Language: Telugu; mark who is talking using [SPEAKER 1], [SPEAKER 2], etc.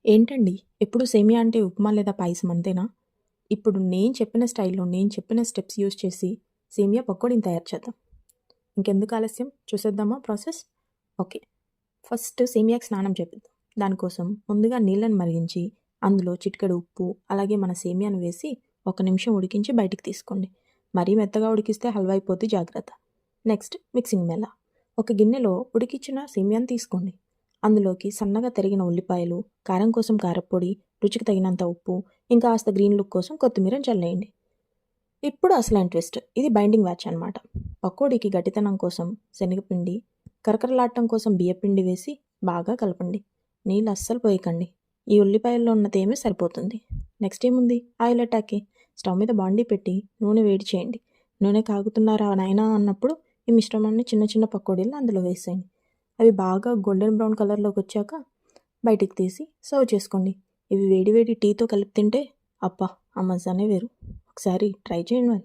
[SPEAKER 1] ఏంటండి? ఎప్పుడు సేమియా అంటే ఉప్మా లేదా పాయసం అంతేనా? ఇప్పుడు నేను చెప్పిన స్టైల్‌లో, నేను చెప్పిన స్టెప్స్ యూజ్ చేసి సేమియా పకోడీని తయారు చేద్దాం. ఇంకెందుకు ఆలస్యం చూసేద్దామా ప్రాసెస్? ఓకే. ఫస్ట్ సేమియాకి స్నానం చేపిద్దాం. దానికోసం ముందుగా నీళ్ళని మరిగించి, అందులో చిటికెడు ఉప్పు, అలాగే మన సేమియాను వేసి ఒక నిమిషం ఉడికించి బయటికి తీసుకోండి. మరీ మెత్తగా ఉడికిస్తే హల్వా అయిపోద్ది జాగ్రత్త. నెక్స్ట్ మిక్సింగ్ మెల. ఒక గిన్నెలో ఉడికించిన సేమియాని తీసుకోండి. అందులోకి సన్నగా తరిగిన ఉల్లిపాయలు, కారం కోసం కారప్పొడి, రుచికి తగినంత ఉప్పు, ఇంకా కాస్త గ్రీన్ లుక్ కోసం కొత్తిమీరని చల్లేయండి. ఇప్పుడు అసలైన ట్విస్ట్. ఇది బైండింగ్ బ్యాచ్ అనమాట. పకోడీకి గట్టితనం కోసం శనగపిండి, కరకరలాడటం కోసం బియ్యపిండి వేసి బాగా కలపండి. నీళ్ళు అస్సలు పోయకండి. ఈ ఉల్లిపాయల్లో ఉన్న తేమ సరిపోతుంది. నెక్స్ట్ ఏముంది? ఆయిల్ అటాకే. స్టవ్ మీద బాండీ పెట్టి నూనె వేడి చేయండి. నూనె కాగుతున్నారా నాయనా అన్నప్పుడు ఈ మిశ్రమాన్ని చిన్న చిన్న పకోడీలు అందులో వేసేయండి. అవి బాగా గోల్డెన్ బ్రౌన్ కలర్లోకి వచ్చాక బయటికి తీసి సర్వ్ చేసుకోండి. ఇవి వేడి వేడి టీతో కలిపి తింటే అబ్బా! ఆ మజానే వేరు. ఒకసారి ట్రై చేయండి మరి.